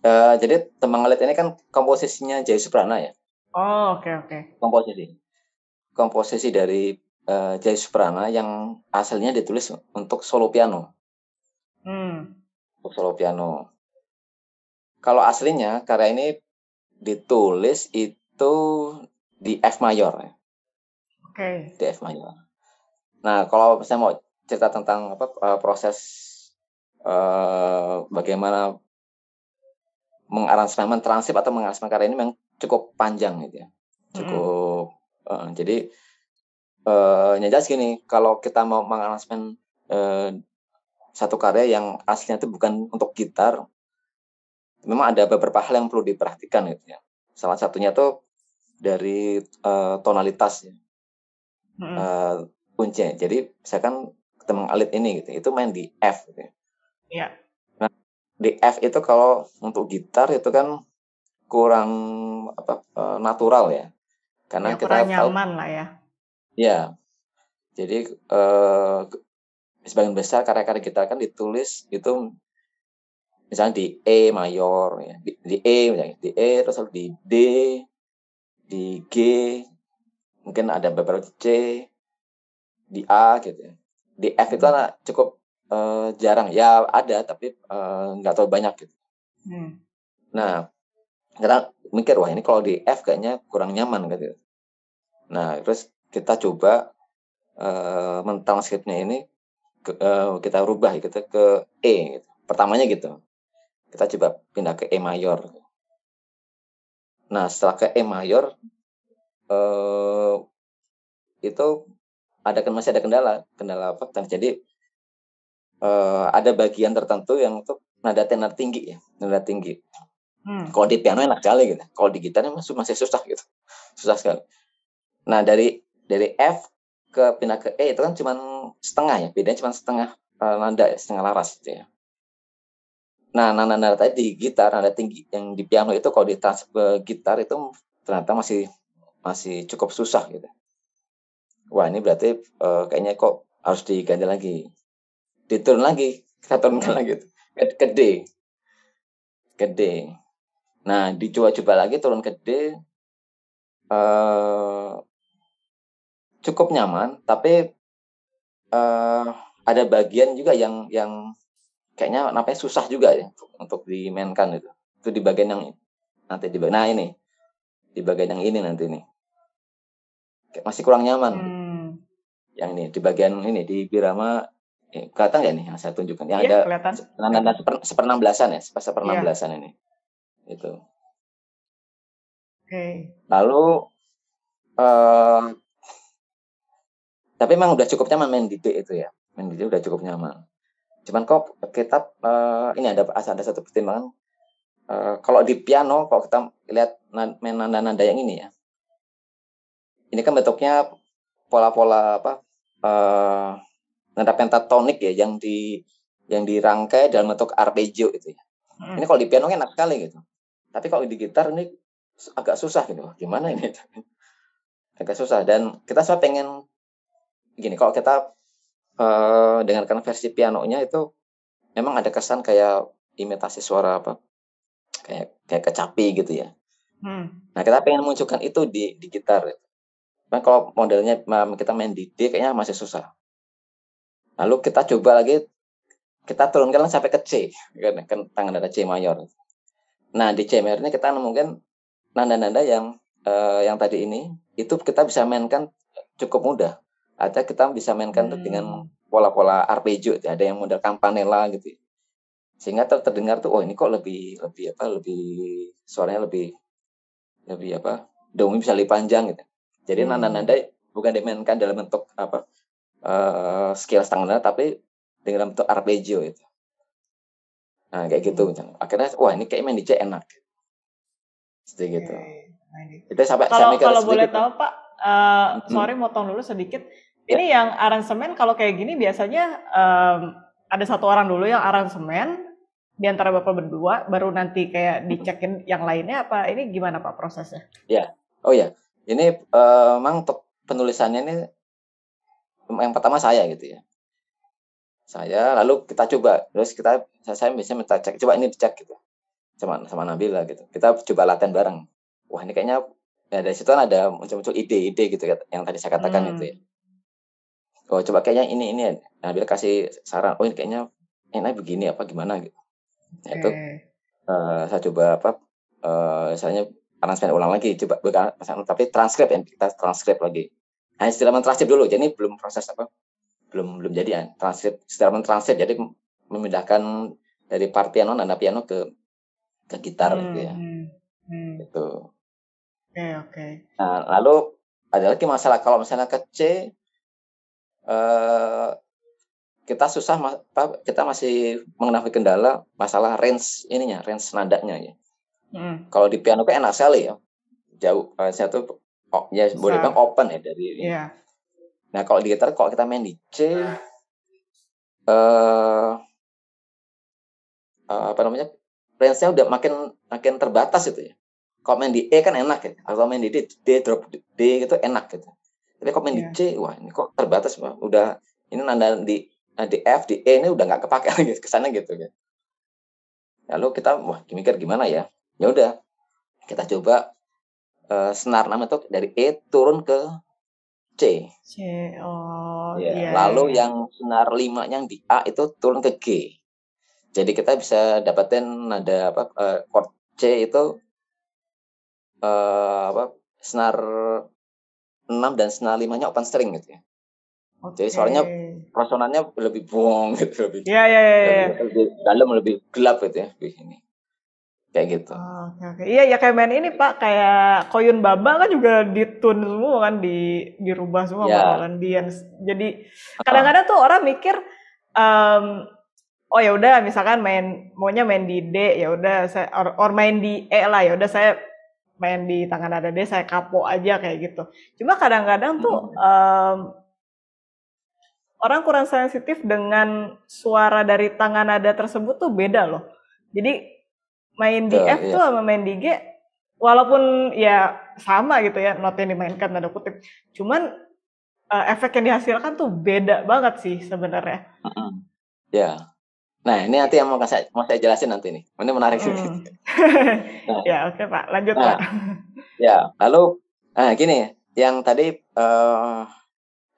Jadi Tembang Alit ini kan komposisinya Jaya Suprana ya. Oh, oke oke. Komposisi. Komposisi dari Jaya Suprana yang aslinya ditulis untuk solo piano. Hmm, Untuk solo piano. Kalau aslinya karya ini ditulis itu di F mayor ya. oke. Di F mayor. Nah, kalau saya mau cerita tentang proses bagaimana mentransip atau mengaransemen karya ini memang cukup panjang gitu ya. Mm-mm. Cukup jadi yang jelas gini, kalau kita mau mengaransemen satu karya yang aslinya itu bukan untuk gitar, memang ada beberapa hal yang perlu diperhatikan gitu ya. Salah satunya tuh dari tonalitas ya, Mm-mm. kuncinya. Jadi misalkan Tembang Alit ini gitu, itu main di F gitu ya. Iya. Nah, di F itu kalau untuk gitar itu kan kurang natural ya. Ya Karena kurang kita tahu nyaman lah ya. ya, jadi sebagian besar karya-karya gitar kan ditulis itu misalnya di E mayor ya, di E misalnya, di E terus di D, di G, mungkin ada beberapa di C, di A gitu ya. Di F itu Hmm. cukup jarang ya, ada tapi nggak terlalu banyak gitu. Hmm. Nah, kita mikir wah ini kalau di F kayaknya kurang nyaman gitu. Nah, terus kita coba mentranskripnya ini kita rubah gitu ke E gitu. Pertamanya gitu. Kita coba pindah ke E mayor. Nah, setelah ke E mayor eh, itu masih ada kendala apa? Jadi ada bagian tertentu yang untuk nada tenor tinggi ya, nada tinggi. Hmm. Kalau di piano enak sekali gitu. Kalau di gitar masih susah gitu. Susah sekali. Nah, dari F ke pindah ke E itu kan cuma setengah ya, bedanya cuma setengah nada, setengah laras gitu ya. Nah, nada-nada tadi di gitar, nada tinggi yang di piano itu kalau ditransfer ke gitar itu ternyata masih masih cukup susah gitu. Wah, ini berarti kayaknya kok harus diganti lagi. Diturun lagi, kita turunkan Hmm. lagi ke D, ke D. Nah, dicoba-coba lagi turun ke D, eh, cukup nyaman, tapi ada bagian juga yang kayaknya namanya susah juga ya untuk dimainkan itu. Itu di bagian yang nanti nah ini di bagian yang ini nanti nih masih kurang nyaman Hmm. yang ini di bagian ini di birama kelihatan nggak nih yang saya tunjukkan yang Iya ada kelihatan. nada Kelihatan. seperenam belasan ya seperenam Iya. belasan ini itu Oke. lalu eh, tapi memang udah cukup nyaman main di D itu ya main di D udah cukup nyaman cuman kok kita ini ada satu pertimbangan kalau di piano kalau kita lihat main nada-nada yang ini ya ini kan bentuknya pola-pola apa eh, nada pentatonik ya yang dirangkai dalam bentuk arpeggio itu ya. Ini Hmm. kalau di piano enak sekali gitu. Tapi kalau di gitar ini agak susah gitu. Gimana ini? Agak susah dan kita semua pengen gini kalau kita dengarkan versi pianonya itu memang ada kesan kayak imitasi suara apa kayak kayak kecapi gitu ya. Hmm. Nah, kita pengen munculkan itu di gitar. Nah, kalau modelnya kita main di D kayaknya masih susah. Lalu kita coba lagi kita turunkan sampai ke C kan tangan nada C mayor. Nah, di C mayor ini kita nemukan nada-nada yang tadi ini itu kita bisa mainkan cukup mudah. Atau kita bisa mainkan tuh dengan Hmm. pola-pola arpeggio, ada yang model campanella gitu. Sehingga terdengar tuh, oh ini kok lebih lebih apa lebih suaranya lebih lebih apa dongnya bisa lebih panjang gitu. Jadi nada-nada Hmm. bukan dimainkan dalam bentuk apa scale setengah nada tapi dengan bentuk arpeggio itu. Nah kayak gitu Hmm. misalnya. Akhirnya wah ini kayak main di C enak. Seperti gitu. Oke. Nah, ini. Itu sampai saya Kalau mikir kalau boleh sedikit ya. tahu Pak, sorry Hmm. motong dulu sedikit. Ya. Ini yang aransemen kalau kayak gini biasanya ada satu orang dulu yang aransemen di antara Bapak berdua, baru nanti kayak dicekin yang lainnya apa ini gimana Pak prosesnya? Ya. Oh ya. Ini memang untuk penulisannya ini yang pertama saya gitu ya. Saya lalu kita coba terus saya bisa minta cek coba ini dicek gitu. sama Nabila gitu. Kita coba latihan bareng. Wah, ini kayaknya ya dari situ kan ada muncul-muncul ide-ide gitu yang tadi saya katakan itu ya. Oh, coba kayaknya ini ya. Nabila kasih saran, oh ini kayaknya enak begini apa gimana gitu. Nah, itu saya coba misalnya transkrip ulang lagi, coba tapi transkrip ya, kita transkrip lagi. Nah, istilah mentranskrip dulu, jadi belum proses belum jadi ya. Transkrip, istilah mentranskrip, jadi memindahkan dari part piano, nada piano ke gitar gitu ya. Gitu. Oke. Nah, lalu ada lagi masalah kalau misalnya ke C, kita kita masih mengalami kendala masalah range nadanya ya. Kalau di piano kan enak sekali ya, jauh, saya tuh ya boleh bilang open ya dari ini. Nah kalau di gitar, kalau kita main di C, range-nya udah makin terbatas itu ya. Kalau main di E kan enak ya, kalau main di D drop D gitu enak gitu. Tapi kalau main di C, wah ini kok terbatas, udah ini nada di F, di E ini udah nggak kepake lagi kesana gitu kan. Lalu kita mikir gimana ya? Ya udah, kita coba senar 6 itu dari E turun ke C. Lalu yang senar 5 yang di A itu turun ke G. Jadi kita bisa dapetin nada chord C itu senar 6 dan senar 5-nya open string gitu ya. Jadi suaranya resonannya lebih buang gitu, lebih dalam, lebih gelap gitu ya ini. Kayak gitu. Iya ya, kayak main ini Pak, kayak Koyun Baba kan juga ditune semua kan, dirubah semua pakai ambience. Jadi kadang-kadang tuh orang mikir oh ya udah, misalkan maunya main di D, ya udah saya or main di E lah, ya udah saya main di tangan nada D, saya kapo aja kayak gitu. Cuma kadang-kadang tuh orang kurang sensitif dengan suara dari tangan nada tersebut tuh beda loh. Jadi main di F tuh sama main di G, walaupun ya sama gitu ya, not yang dimainkan tanda kutip, cuman efek yang dihasilkan tuh beda banget sih sebenarnya. Ya. Nah, ini nanti yang mau saya jelasin nanti nih. Ini menarik sih. Ya, oke Pak, lanjut Pak. Ya, lalu gini, yang tadi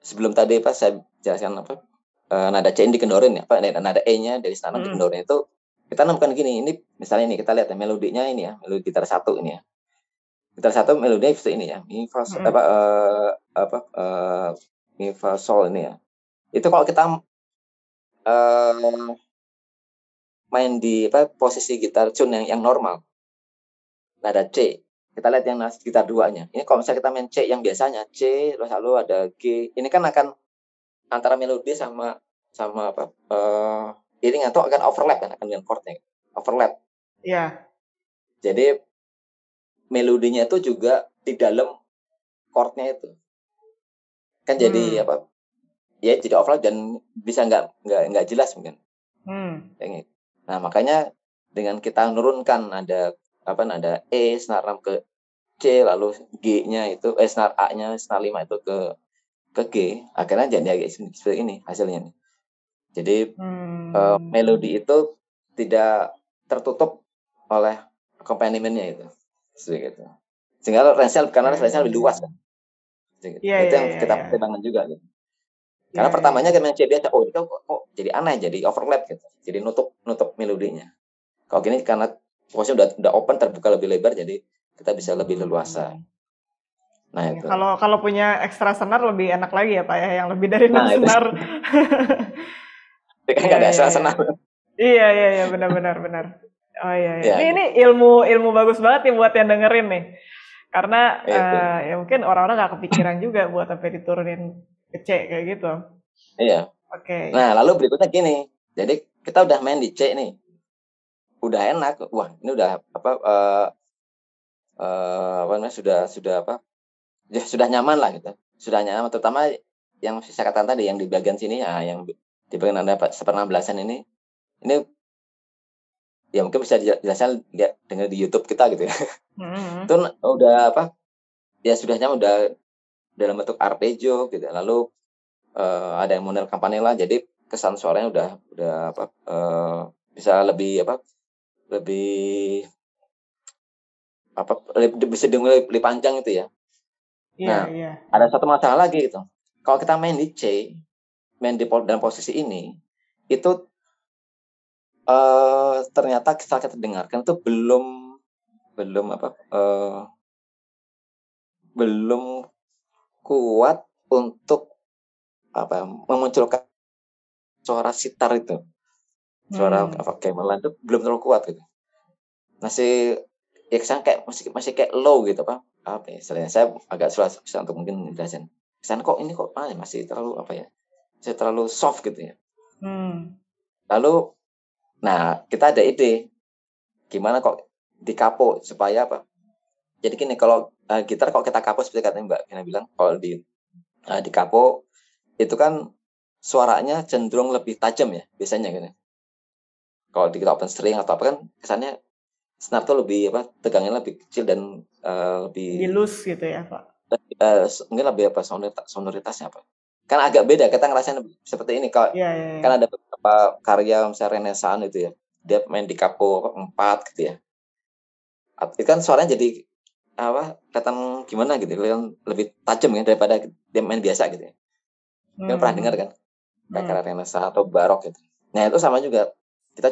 sebelum tadi pas saya jelaskan nada C dikendorin ya, nada E-nya dari senar 6 dikendorin itu kita nemukan gini, ini misalnya ini kita lihat ya melodinya ini ya, melodi gitar 1 ini ya. Gitar 1 melodinya seperti ini ya, mi fa mi fa sol ini ya. Itu kalau kita main di posisi gitar tune yang normal, nada C, kita lihat yang gitar 2-nya. Ini kalau misalnya kita main C yang biasanya C, terus lalu ada G, ini kan akan antara melodi sama iringan itu akan overlap kan, akan dengan chordnya overlap. Iya. Jadi melodinya itu juga di dalam chordnya itu kan jadi ya jadi overlap dan bisa nggak jelas mungkin. Nah makanya dengan kita menurunkan nada E senar 6 ke C, lalu G-nya itu senar A-nya senar 5 itu ke G, akhirnya jadi seperti ini hasilnya. Jadi melodi itu tidak tertutup oleh accompaniment-nya itu. Seperti itu. Sehingga range-nya lebih luas kan. Itu yang kita pertimbangkan juga gitu. Karena pertamanya kan main C biasa, oh itu kok jadi aneh, jadi overlap gitu. Jadi nutup melodinya. Kalau gini karena posisinya udah open, terbuka lebih lebar, jadi kita bisa lebih leluasa. Nah itu. Kalau punya ekstra senar lebih enak lagi ya Pak ya, yang lebih dari 6 senar. Kan nggak ada ekstra senar. Iya benar. Oh iya. Ini ilmu bagus banget nih buat yang dengerin nih. Karena ya mungkin orang-orang nggak kepikiran juga buat sampai diturunin ke C kayak gitu. Iya. Nah lalu berikutnya gini, jadi kita udah main di C nih, udah enak, wah ini udah sudah nyaman lah gitu, sudah nyaman, terutama yang saya katakan tadi yang di bagian sini ya, yang di bagian ada 1/16 ini ya mungkin bisa dijelaskan lihat dengan di YouTube kita gitu ya. Itu udah ya sudah nyaman, udah dalam bentuk arpeggio gitu, lalu ada yang model campanella, jadi kesan suaranya udah bisa lebih bisa dengar lebih panjang itu ya. Nah, ada satu masalah lagi gitu. Kalau kita main di C, main di dalam posisi ini, itu ternyata kita dengarkan itu belum kuat untuk memunculkan suara sitar itu, suara gamelan itu belum terlalu kuat gitu. Masih ya kesan kayak masih kayak low gitu apa ya istilahnya, saya agak susah untuk mungkin jelasin kesan kok ini kok masih terlalu masih terlalu soft gitu ya. Lalu nah kita ada ide gimana kok dikapo supaya jadi gini, kalau gitar kalau kita kapo seperti katanya Mbak Gina bilang, kalau di kapo itu kan suaranya cenderung lebih tajam ya biasanya gitu. Kalau di open string atau apa kan kesannya senar tuh lebih tegangnya lebih kecil dan lebih loose gitu ya Pak. Mungkin lebih sonoritasnya kan agak beda, kita ngerasain seperti ini kalau kan ada beberapa karya misalnya Renaissance itu ya, dia main di kapo 4 gitu ya, itu kan suaranya jadi kelihatan gimana gitu, lebih tajam ya daripada dia main biasa gitu ya. Kan pernah dengar kan karya Renaissance atau barok gitu. Nah itu sama juga, kita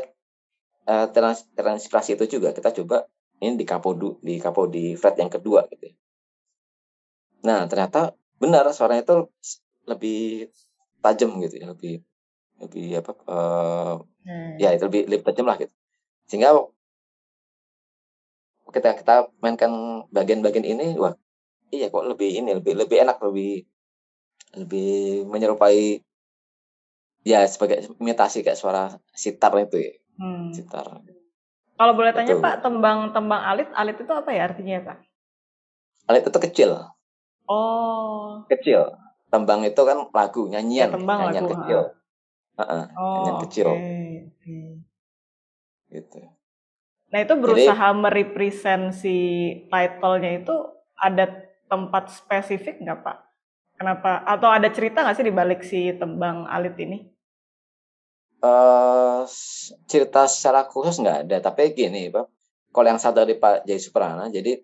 terinspirasi itu juga kita coba ini di kapo di fret yang kedua gitu ya. Nah ternyata benar suaranya itu lebih tajam gitu ya, lebih ya itu lebih tajam lah gitu, sehingga kita mainkan bagian-bagian ini, wah iya kok lebih enak, lebih menyerupai ya sebagai imitasi kayak suara sitar itu ya. Sitar. Kalau boleh tanya Pak, tembang alit itu apa ya artinya Pak? Alit itu kecil. Oh. Kecil. Tembang itu kan lagu, nyanyian, nyanyian lagu, kecil. Nyanyian kecil. Gitu. Nah itu berusaha merepresent si title-nya itu ada tempat spesifik nggak Pak? Kenapa? Atau ada cerita nggak sih di balik si tembang alit ini? Cerita secara khusus nggak ada, tapi gini Pak, kalau yang satu dari Pak Jai Suprana, jadi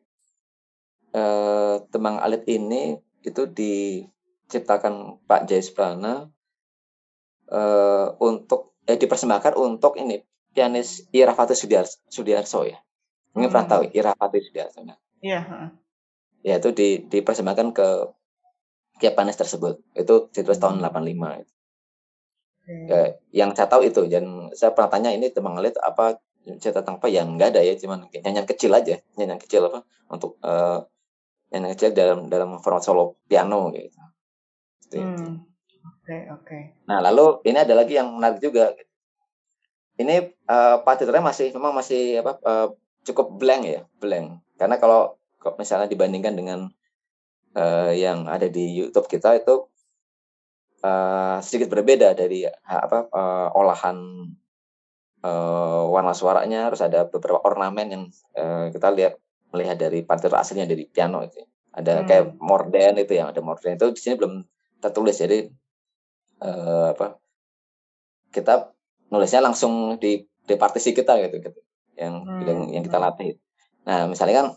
tembang alit ini itu diciptakan Pak Jai Suprana untuk dipersembahkan untuk ini pianis Irafati Sudiarso ya. Mungkin pernah tahu Irafati Sudiarso. Iya. Ya itu dipersembahkan ke pianis tersebut. Itu ditulis tahun 85 itu. Yang saya tahu itu, dan saya pernah tanya ini tembang alit apa cerita tentang apa, yang nggak ada ya, cuman nyanyian kecil aja, nyanyian kecil untuk nyanyian kecil dalam format solo piano gitu. Oke. Nah lalu ini ada lagi yang menarik juga. Ini partiturnya memang masih cukup blank. Karena kalau misalnya dibandingkan dengan yang ada di YouTube kita itu sedikit berbeda dari olahan warna suaranya, harus ada beberapa ornamen yang kita melihat dari partitur aslinya dari piano itu. Ada kayak morden itu, yang ada morden itu di sini belum tertulis, jadi kita nulisnya langsung di partisi kita gitu yang kita latih. Nah misalnya kan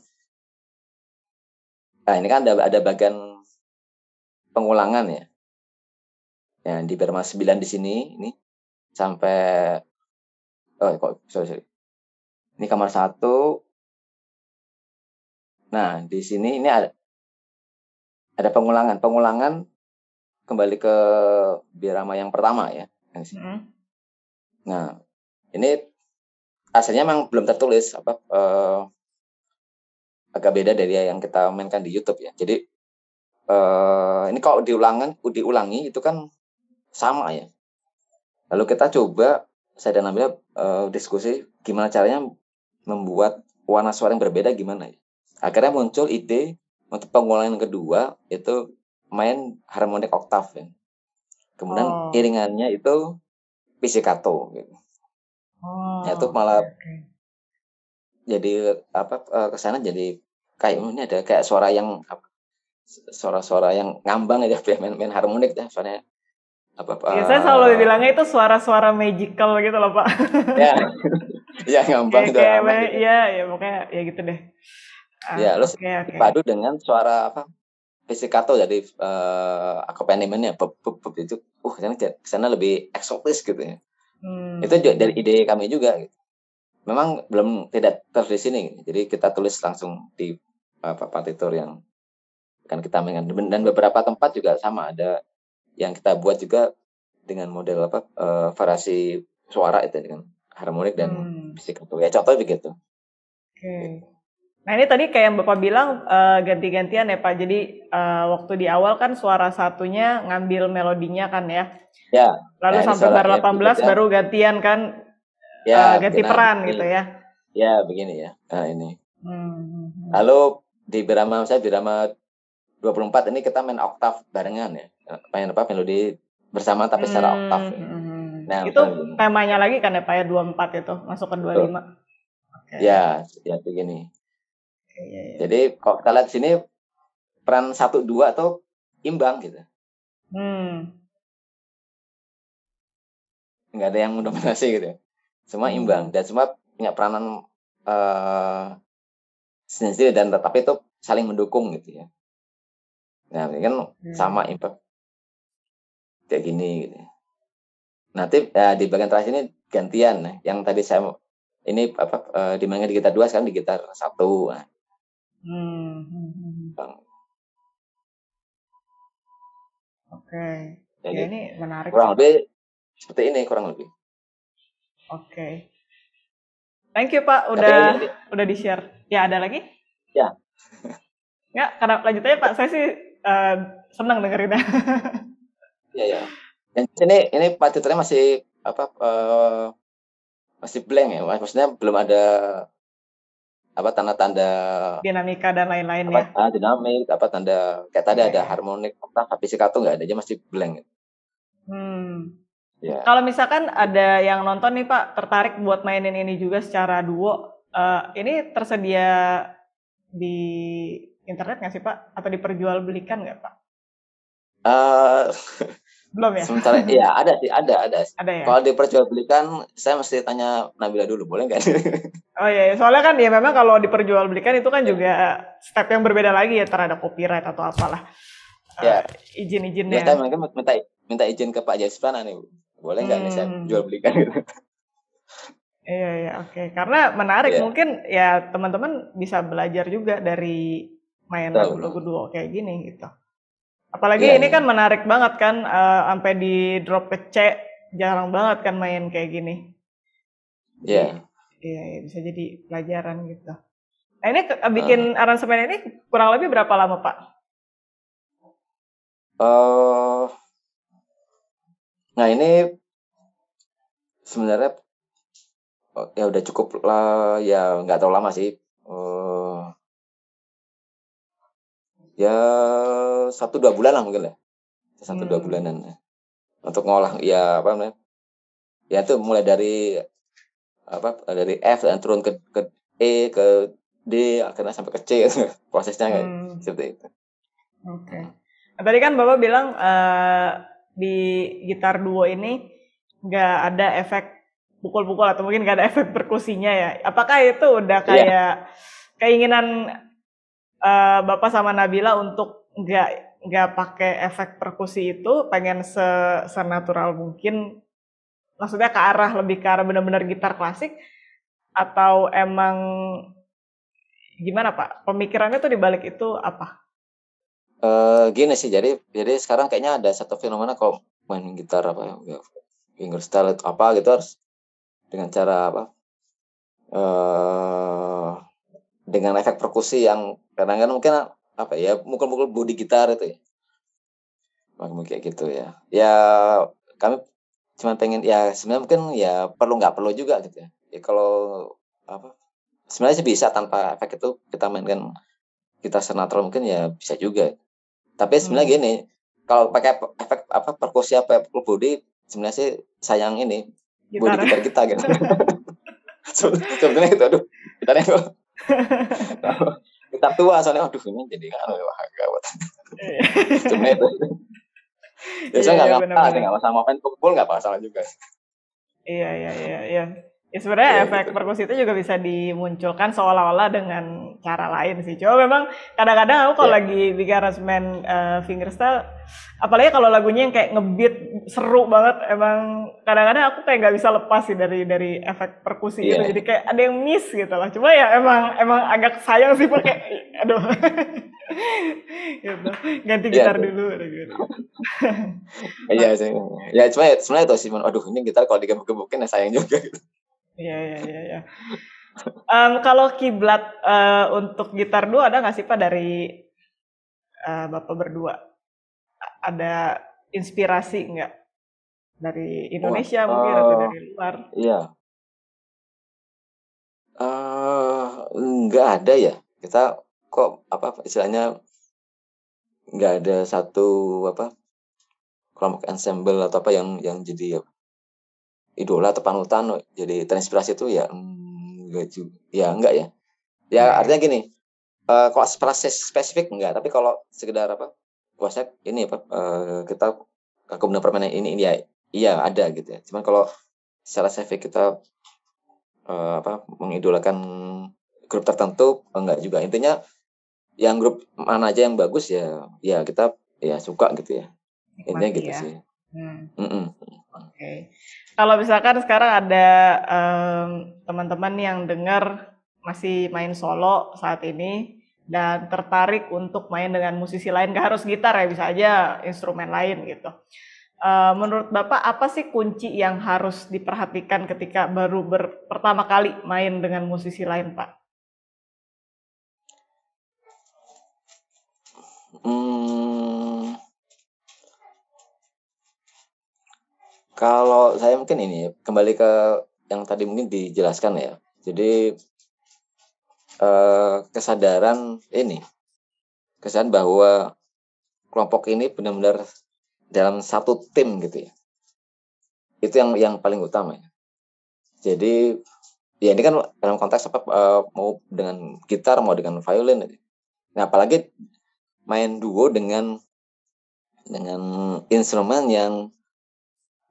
ini kan ada bagian pengulangan ya. Yang di Berma 9 di sini ini sampai sorry. Ini kamar 1. Nah, di sini ini ada pengulangan kembali ke birama yang pertama ya. Nah, ini aslinya memang belum tertulis agak beda dari yang kita mainkan di YouTube ya. Jadi ini kalau diulangi itu kan sama ya. Lalu kita coba, saya dan Nabila diskusi gimana caranya membuat warna suara yang berbeda gimana ya. Akhirnya muncul ide untuk pengulangan kedua itu main harmonik oktav ya. Kemudian iringannya itu pizzicato gitu. Ya itu malah jadi kesana jadi kayak ini ada kayak suara yang suara-suara yang ngambang ya, main harmonik ya suaranya. Saya selalu bilangnya itu suara-suara magical gitu loh Pak. Ya ngambang itu. Ya pokoknya ya gitu deh. Ya, terus Oke. dipadu dengan suara pizzicato dari accompaniment-nya itu, sana lebih eksotis gitu ya. Itu dari ide kami juga gitu. Memang tidak tertulis di sini, jadi kita tulis langsung di partitur yang akan kita mainkan. Dan beberapa tempat juga sama, ada yang kita buat juga dengan model variasi suara itu dengan harmonik dan pizzicato. Ya contoh begitu. Oke. Nah ini tadi kayak yang Bapak bilang ganti-gantian ya Pak. Jadi waktu di awal kan suara satunya ngambil melodinya kan ya. Ya. Lalu sampai bar 18 baru gantian kan ganti peran gitu ya. Ya begini ya. Nah ini. Lalu di Birama 24 ini kita main oktav barengan ya. Main melodi bersama tapi secara oktav. Nah, itu temanya lagi kan ya Pak ya 24 itu masuk ke 25. Ya begini. Jadi kalau kita lihat sini peran 1-2 tuh imbang gitu. Nggak ada yang mendominasi gitu. Semua imbang dan semua punya peranan sendiri dan tetapi itu saling mendukung gitu ya. Nah, ini kan sama impact kayak gini gitu. Nanti di bagian terakhir ini gantian nah. Yang tadi saya ini dimainkan di gitar 2 sekarang di gitar 1. Nah. Oke. Ya ini menarik. Kurang lebih seperti ini kurang lebih. Oke. Thank you Pak udah di-share. Ya ada lagi? Ya. Enggak, karena lanjut aja Pak. Saya sih senang dengerinnya. Iya. Dan ini partiturnya masih masih blank ya. Maksudnya belum ada tanda-tanda dinamika dan lain-lain ya. Dinamik, tanda kayak tadi ada harmonik, pizzicato nggak ada, aja masih blank. Ya. Kalau misalkan ada yang nonton nih Pak tertarik buat mainin ini juga secara duo, ini tersedia di internet nggak sih Pak? Atau diperjualbelikan nggak Pak? Belum ya? Sementara iya ada sih, ada. Ya? Kalau diperjualbelikan, saya mesti tanya Nabila dulu, boleh nggak? Oh iya, soalnya kan ya memang kalau diperjualbelikan itu kan juga step yang berbeda lagi ya terhadap copyright atau apalah. Izin-izinnya. Ya, saya minta izin ke Pak Jasprana nih, boleh nggak nih saya jual belikan gitu. Iya, oke. Karena menarik mungkin ya teman-teman bisa belajar juga dari main lagu-lagu duo kayak gini gitu. Apalagi ini kan menarik banget kan, sampai di drop ke C, jarang banget kan main kayak gini. Iya, bisa jadi pelajaran gitu. Nah ini bikin aransemen ini kurang lebih berapa lama Pak? Nah ini sebenarnya ya udah cukup lah, ya nggak terlalu lama sih. Ya 1-2 bulan lah mungkin lah. 1-2 bulanan untuk ngolah ya ya itu mulai dari dari F dan turun ke E ke D akhirnya sampai ke C prosesnya kayak seperti itu. Oke. Nah, tadi kan Bapak bilang di gitar duo ini nggak ada efek pukul-pukul atau mungkin nggak ada efek perkusinya ya. Apakah itu udah kayak keinginan Bapak sama Nabila untuk nggak pakai efek perkusi itu, pengen senatural mungkin, maksudnya lebih ke arah benar-benar gitar klasik, atau emang gimana Pak? Pemikirannya tuh dibalik itu apa? Gini sih, jadi sekarang kayaknya ada satu fenomena kalau main gitar fingerstyle itu gitu harus dengan cara dengan efek perkusi yang kadang-kadang mungkin mukul-mukul bodi gitar itu ya. Kayak gitu ya. Ya kami cuma pengen ya sebenarnya mungkin ya nggak perlu juga gitu ya. Ya kalau sebenarnya sih bisa tanpa efek itu kita mainkan gitar senatural mungkin ya bisa juga. Tapi sebenarnya gini, kalau pakai efek perkusi pukul bodi sebenarnya sih sayang ini bodi gitar kita gitu. Sebetulnya itu gitarnya kok. Gitar tua soalnya ini jadi gawat. Cuma itu. Biasanya nggak masalah, nggak masalah main pukul nggak masalah juga. Iya. Ya sebenarnya Ya efek gitu. perkusi itu juga bisa dimunculkan seolah-olah dengan cara lain sih. Cuma memang kadang-kadang aku kalau Ya. lagi bikin aransemen fingerstyle, apalagi kalau lagunya yang kayak ngebeat seru banget, emang kadang-kadang aku kayak nggak bisa lepas sih dari efek perkusi itu. Jadi Iya. kayak ada yang miss gitu lah. Cuma ya emang agak sayang sih pakai, aduh, gitu. Ganti Iya gitar tuh. dulu gitu. Iya sih. Ya cuma ya, sebenarnya itu sih, aduh ini gitar kalau digebuk-gebukin ya sayang juga gitu. Iya. Kalau kiblat untuk gitar duo ada nggak sih Pak dari Bapak berdua? Ada inspirasi nggak dari Wah, Indonesia mungkin atau dari luar? iya. Nggak ada ya. Kita kok apa istilahnya nggak ada satu apa kelompok ensemble atau apa yang jadi idola atau panutan jadi terinspirasi itu ya enggak juga. Ya enggak ya. Ya Nggak ya? artinya gini, kalau spesifik enggak, tapi kalau sekedar apa konsep ini apa kita kemudian permainan ini ya iya ada gitu ya. Cuman kalau secara spesifik kita apa mengidolakan grup tertentu enggak juga. Intinya yang grup mana aja yang bagus ya ya kita ya suka gitu ya. Intinya Nikmati gitu ya. sih. Hmm, Mm-mm. Oke. Kalau misalkan sekarang ada teman-teman yang dengar masih main solo saat ini dan tertarik untuk main dengan musisi lain, nggak harus gitar ya, bisa aja instrumen lain gitu. Menurut Bapak apa sih kunci yang harus diperhatikan ketika baru pertama kali main dengan musisi lain, Pak? Hmm, kalau saya mungkin ini kembali ke yang tadi mungkin dijelaskan ya. Jadi kesadaran bahwa kelompok ini benar-benar dalam satu tim gitu ya. Itu yang paling utama ya. Jadi ya ini kan dalam konteks apa mau dengan gitar mau dengan violin. Nah, apalagi main duo dengan instrumen yang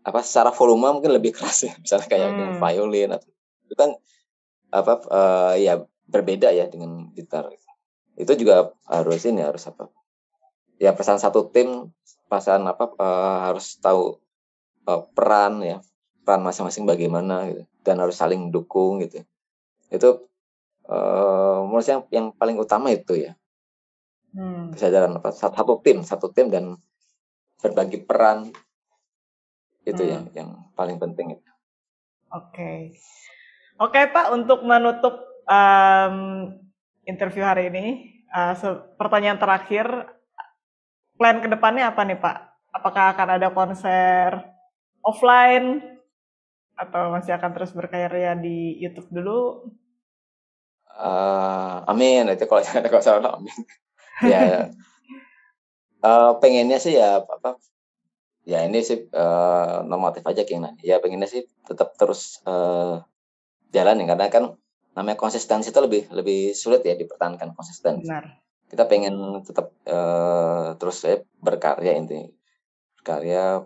apa secara volume mungkin lebih keras ya, misalnya kayak dengan violin atau itu kan apa ya berbeda ya dengan gitar. Itu juga harus ini harus apa? Ya pesan satu tim, pesan apa harus tahu peran ya, peran masing-masing bagaimana gitu dan harus saling dukung gitu. Itu menurut saya yang paling utama itu ya. Kesadaran apa satu tim dan berbagi peran itu yang paling penting itu. Oke. Oke Pak, untuk menutup interview hari ini, pertanyaan terakhir, plan kedepannya apa nih Pak? Apakah akan ada konser offline atau masih akan terus berkarya di YouTube dulu? Amin itu kalau ada salah amin. Ya pengennya sih ya apa ya ini sih normatif aja keinginan. Ya pengennya sih tetap terus jalan ya karena kan namanya konsistensi itu lebih sulit ya dipertahankan konsisten. Benar. Kita pengen tetap terus berkarya intinya. Berkarya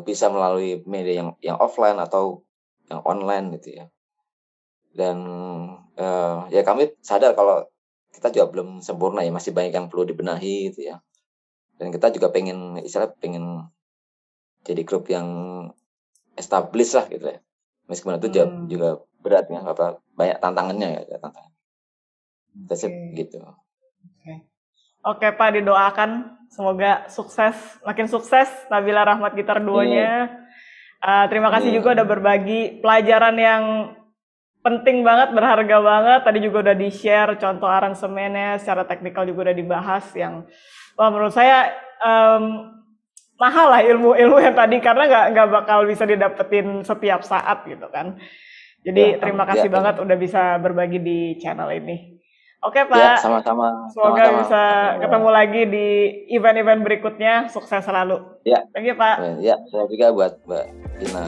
bisa melalui media yang offline atau yang online gitu ya. Dan ya kami sadar kalau kita juga belum sempurna ya, masih banyak yang perlu dibenahi gitu ya. Dan kita juga pengen jadi grup yang established lah gitu ya. Meskipun itu juga berat ya, apa banyak tantangannya ya tantangan. Gitu. Oke Pak, didoakan semoga sukses, makin sukses Nabila Rahmat Gitar Duonya. Terima kasih juga udah berbagi pelajaran yang penting banget, berharga banget. Tadi juga udah di-share contoh aransemennya, secara teknikal juga udah dibahas yang menurut saya mahal lah ilmu-ilmu yang tadi karena nggak bakal bisa didapetin setiap saat gitu kan. Jadi terima kasih banget udah bisa berbagi di channel ini. Oke Pak, ya, sama-sama. Semoga bisa ketemu lagi di event-event berikutnya. Sukses selalu. Ya. Thank you Pak. Ya, saya juga buat Mbak Tina.